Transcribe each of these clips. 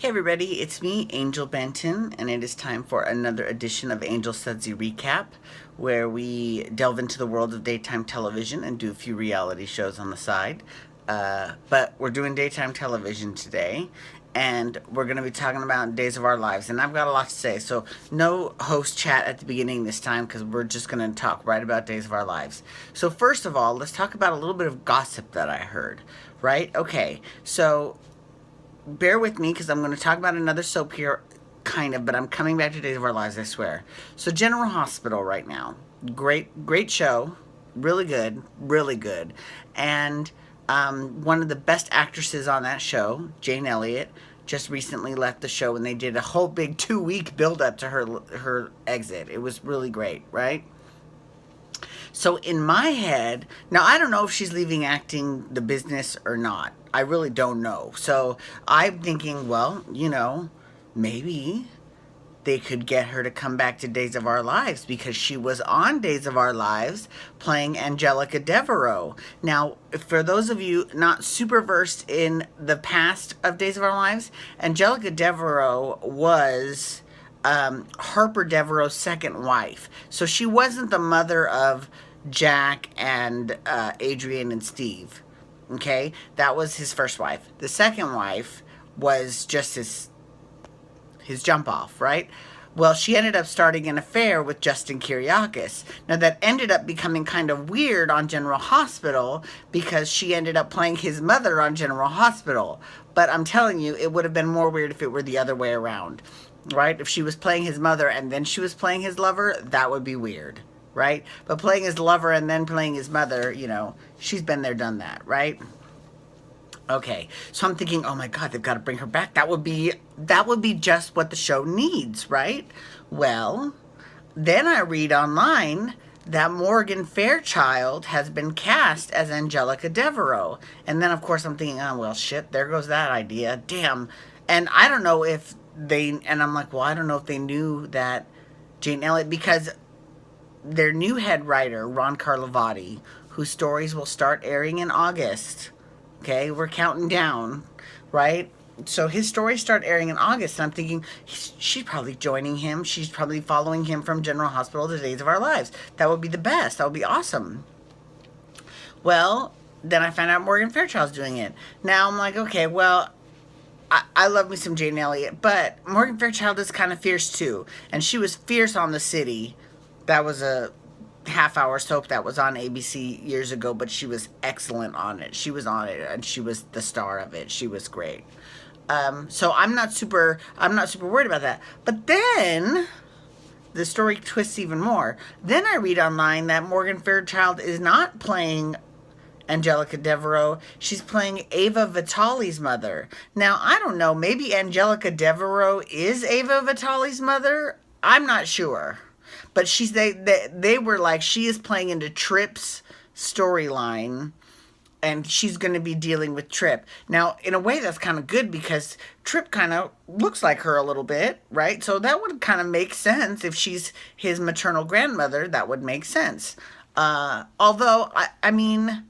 Hey everybody, it's me, Angel Benton, and it is time for another edition of Angel Sudsy Recap, where we delve into the world of daytime television and do a few reality shows on the side. But we're doing daytime television today, and we're going to be talking about Days of Our Lives, and I've got a lot to say, so no host chat at the beginning this time, because we're just going to talk right about Days of Our Lives. So first of all, let's talk about a little bit of gossip that I heard, right? Okay, so bear with me because I'm going to talk about another soap here, kind of, but I'm coming back to Days of Our Lives, I swear. So General Hospital right now, great show, really good, really good, and one of the best actresses on that show, Jane Elliott, just recently left the show, and they did a whole big 2-week build up to her exit. It was really great, right? So in my head, now I don't know if she's leaving acting the business or not. I really don't know. So I'm thinking, well, maybe they could get her to come back to Days of Our Lives because she was on Days of Our Lives playing Angelica Devereaux. Now, for those of you not super versed in the past of Days of Our Lives, Angelica Devereaux was Harper Devereaux's second wife. So she wasn't the mother of Jack and Adrian and Steve. Okay, that was his first wife. The second wife was just his jump off, right? Well, she ended up starting an affair with Justin Kiriakis. Now, that ended up becoming kind of weird on General Hospital because she ended up playing his mother on General Hospital. But I'm telling you, it would have been more weird if it were the other way around, right? If she was playing his mother and then she was playing his lover, that would be weird, right? But playing his lover and then playing his mother, she's been there, done that, right? Okay, so I'm thinking, oh my God, they've got to bring her back. That would be just what the show needs, right? Well, then I read online that Morgan Fairchild has been cast as Angelica Devereaux. And then, of course, I'm thinking, oh, well, shit, there goes that idea. Damn. And I don't know if and I'm like, well, I don't know if they knew that Jane Elliott, because their new head writer, Ron Carlivati, whose stories will start airing in August. Okay, we're counting down, right? So his stories start airing in August, and I'm thinking, she's probably joining him. She's probably following him from General Hospital to Days of Our Lives. That would be the best. That would be awesome. Well, then I found out Morgan Fairchild's doing it. Now I'm like, okay, well, I love me some Jane Elliott, but Morgan Fairchild is kind of fierce too. And she was fierce on The City. That was a half-hour soap that was on ABC years ago, but she was excellent on it. She was on it, and she was the star of it. She was great. So I'm not super worried about that. But then the story twists even more. Then I read online that Morgan Fairchild is not playing Angelica Devereaux. She's playing Ava Vitale's mother. Now, I don't know. Maybe Angelica Devereaux is Ava Vitale's mother? I'm not sure. But they were like, she is playing into Tripp's storyline, and she's going to be dealing with Tripp. Now, in a way, that's kind of good because Tripp kind of looks like her a little bit, right? So that would kind of make sense. If she's his maternal grandmother, that would make sense. Although, I mean,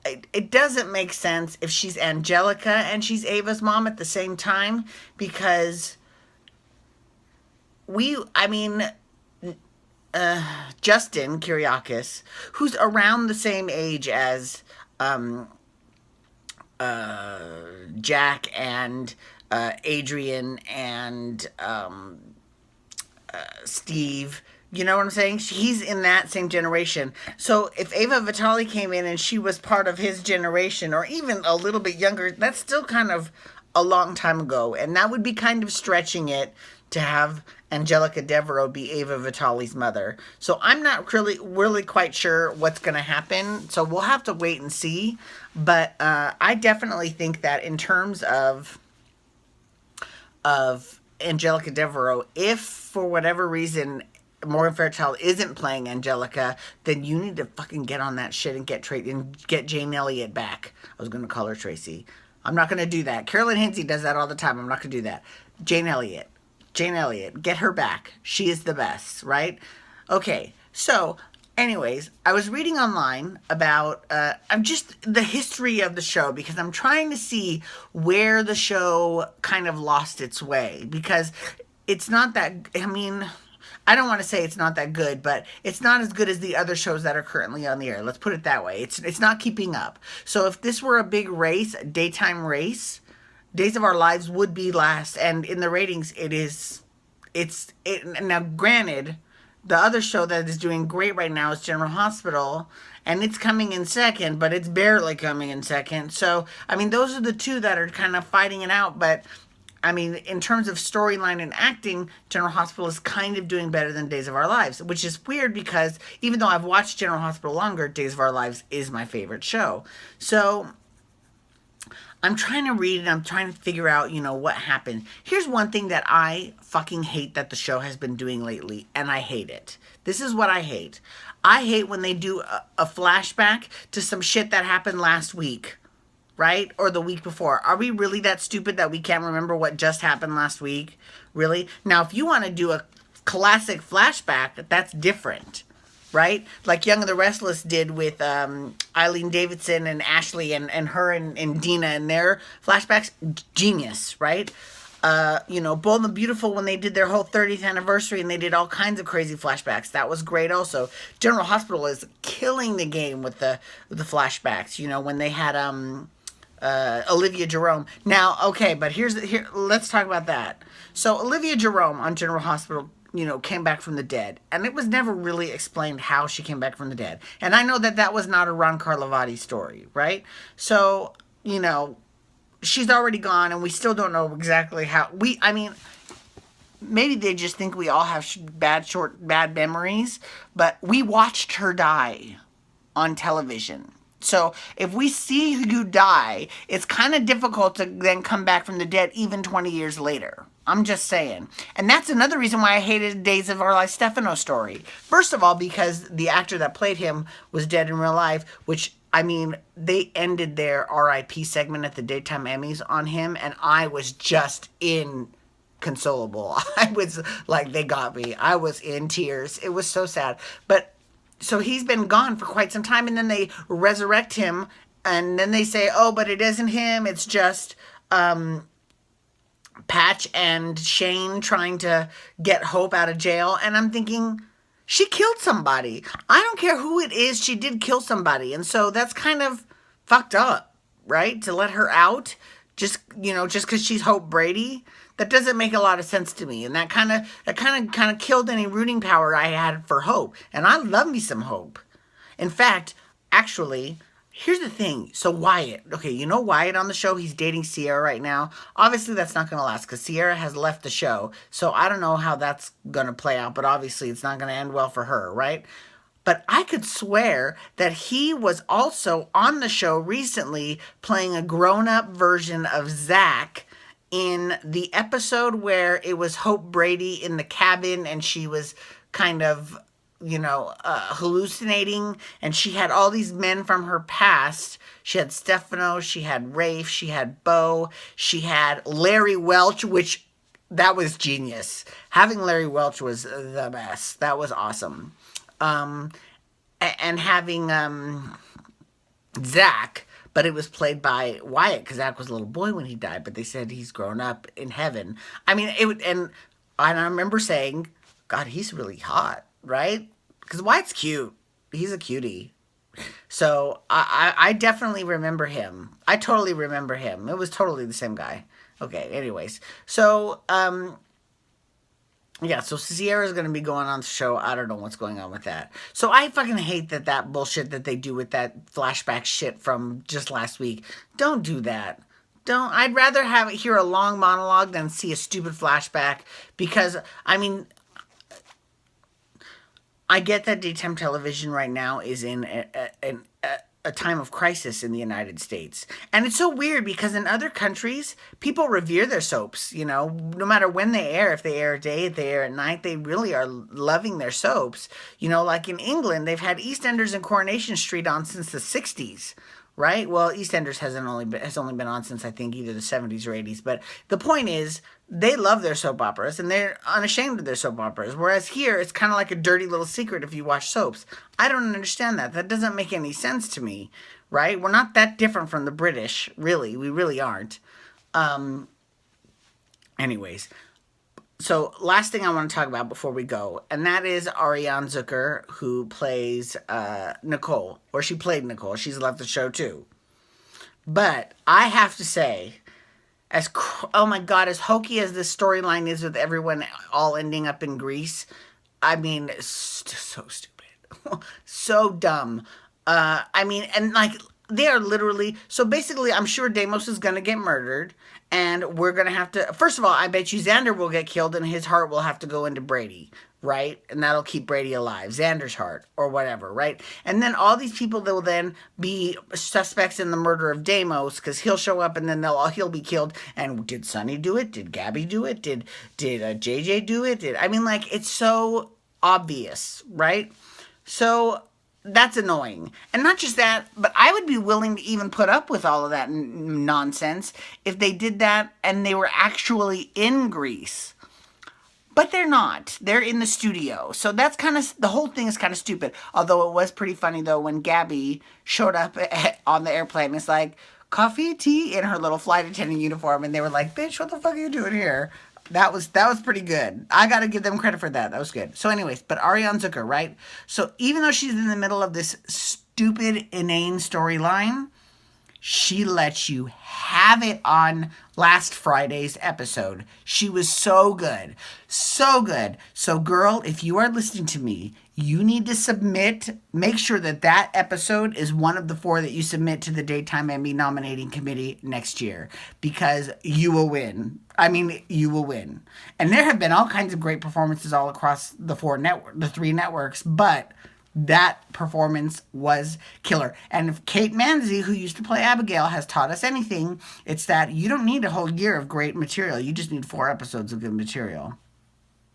it doesn't make sense if she's Angelica and she's Ava's mom at the same time, because Justin Kiriakis, who's around the same age as Jack and Adrian and Steve. You know what I'm saying? He's in that same generation. So if Ava Vitale came in and she was part of his generation, or even a little bit younger, that's still kind of a long time ago. And that would be kind of stretching it to have Angelica Devereaux be Ava Vitale's mother. So I'm not really quite sure what's going to happen. So we'll have to wait and see. But I definitely think that in terms of Angelica Devereaux, if for whatever reason Morgan Fairchild isn't playing Angelica, then you need to fucking get on that shit and get Jane Elliott back. I was going to call her Tracy. I'm not going to do that. Carolyn Hinsey does that all the time. I'm not going to do that. Jane Elliott, get her back. She is the best, right? Okay, so Anyways, I was reading online about I'm just the history of the show because I'm trying to see where the show kind of lost its way because it's not that I mean, I don't want to say it's not that good, but it's not as good as the other shows that are currently on the air. Let's put it that way. It's not keeping up. So if this were a big race, a daytime race, Days of Our Lives would be last, and in the ratings it is now granted the other show that is doing great right now is General Hospital, and it's coming in second, but it's barely coming in second. So, I mean, those are the two that are kind of fighting it out. But, I mean, in terms of storyline and acting, General Hospital is kind of doing better than Days of Our Lives, which is weird because even though I've watched General Hospital longer, Days of Our Lives is my favorite show. So, I'm trying to read and I'm trying to figure out, what happened. Here's one thing that I fucking hate that the show has been doing lately, and I hate it. This is what I hate. I hate when they do a flashback to some shit that happened last week, right? Or the week before. Are we really that stupid that we can't remember what just happened last week? Really? Now, if you want to do a classic flashback, that's different. Right? Like Young and the Restless did with Eileen Davidson and Ashley and her and Dina and their flashbacks. Genius, right? Bold and the Beautiful when they did their whole 30th anniversary and they did all kinds of crazy flashbacks. That was great also. General Hospital is killing the game with the flashbacks, when they had Olivia Jerome. Now, okay, but let's talk about that. So Olivia Jerome on General Hospital came back from the dead. And it was never really explained how she came back from the dead. And I know that was not a Ron Carlivati story, right? So, she's already gone and we still don't know exactly how. Maybe they just think we all have bad memories, but we watched her die on television. So if we see you die, it's kind of difficult to then come back from the dead even 20 years later. I'm just saying. And that's another reason why I hated Days of Our Life Stefano story. First of all, because the actor that played him was dead in real life, which, they ended their RIP segment at the Daytime Emmys on him, and I was just inconsolable. I was like, they got me. I was in tears. It was so sad. But so he's been gone for quite some time, and then they resurrect him, and then they say, oh, but it isn't him. It's just Patch and Shane trying to get Hope out of jail. And I'm thinking, she killed somebody. I don't care who it is. She did kill somebody. And so that's kind of fucked up, right? To let her out just because she's Hope Brady. That doesn't make a lot of sense to me. And that kind of killed any rooting power I had for Hope. And I love me some Hope. In fact, actually, here's the thing. So Wyatt, okay, Wyatt on the show, he's dating Sierra right now. Obviously, that's not going to last because Sierra has left the show. So I don't know how that's going to play out, but obviously it's not going to end well for her, right? But I could swear that he was also on the show recently playing a grown-up version of Zach in the episode where it was Hope Brady in the cabin and she was kind of hallucinating, and she had all these men from her past. She had Stefano, she had Rafe, she had Bo, she had Larry Welch, which that was genius. Having Larry Welch was the best. That was awesome. And having Zach, but it was played by Wyatt because Zach was a little boy when he died, but they said he's grown up in heaven. And I remember saying, God, he's really hot. Right? Because Wyatt's cute. He's a cutie. So I definitely remember him. I totally remember him. It was totally the same guy. Okay, anyways. So, so Sierra's going to be going on the show. I don't know what's going on with that. So I fucking hate that bullshit that they do with that flashback shit from just last week. Don't do that. I'd rather hear a long monologue than see a stupid flashback because, I get that daytime television right now is in a time of crisis in the United States. And it's so weird because in other countries, people revere their soaps, no matter when they air. If they air at day, if they air at night, they really are loving their soaps. Like in England, they've had EastEnders and Coronation Street on since the 60s, right? Well, EastEnders has only been on since I think either the 70s or 80s. But the point is, they love their soap operas and they're unashamed of their soap operas. Whereas here, it's kind of like a dirty little secret if you watch soaps. I don't understand that. That doesn't make any sense to me, right? We're not that different from the British, really. We really aren't. Um, Anyways, so last thing I want to talk about before we go, and that is Arianne Zucker, who plays Nicole, or she played Nicole. She's left the show too. But I have to say, oh my god, as hokey as this storyline is with everyone all ending up in Greece, I mean, it's so stupid, so dumb. I mean, and like they are literally so basically. I'm sure Deimos is gonna get murdered, and we're gonna have to. First of all, I bet you Xander will get killed, and his heart will have to go into Brady, right? And that'll keep Brady alive, Xander's heart or whatever, right? And then all these people that will then be suspects in the murder of Deimos because he'll show up, and then he'll be killed. And did Sonny do it? Did Gabby do it? Did JJ do it? I mean, like it's so obvious, right? So that's annoying. And not just that, but I would be willing to even put up with all of that nonsense if they did that and they were actually in Greece. But they're not. They're in the studio. So that's kind of, the whole thing is kind of stupid. Although it was pretty funny, though, when Gabby showed up on the airplane. It's like, coffee, tea, in her little flight attendant uniform. And they were like, bitch, what the fuck are you doing here? That was pretty good. I got to give them credit for that. That was good. So anyways, but Arianne Zucker, right? So even though she's in the middle of this stupid, inane storyline, she lets you have it on last Friday's episode. She was so good. So good. So girl, if you are listening to me, you need to make sure that episode is one of the 4 that you submit to the Daytime Emmy nominating committee next year, because you will win. I mean, you will win. And there have been all kinds of great performances all across the 3 networks, but that performance was killer. And if Kate Manzi, who used to play Abigail, has taught us anything, it's that you don't need a whole year of great material. You just need 4 episodes of good material.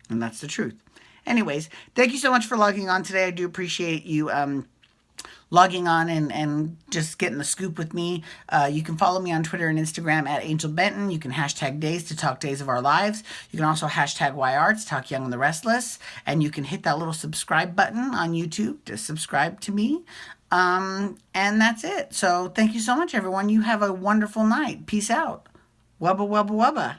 And that's the truth. Anyways, thank you so much for logging on today. I do appreciate you logging on and just getting the scoop with me. You can follow me on Twitter and Instagram at Angel Benton. You can hashtag Days to talk Days of Our Lives. You can also hashtag YR to talk Young and the Restless. And you can hit that little subscribe button on YouTube to subscribe to me. And that's it. So thank you so much, everyone. You have a wonderful night. Peace out. Wubba, wubba, wubba.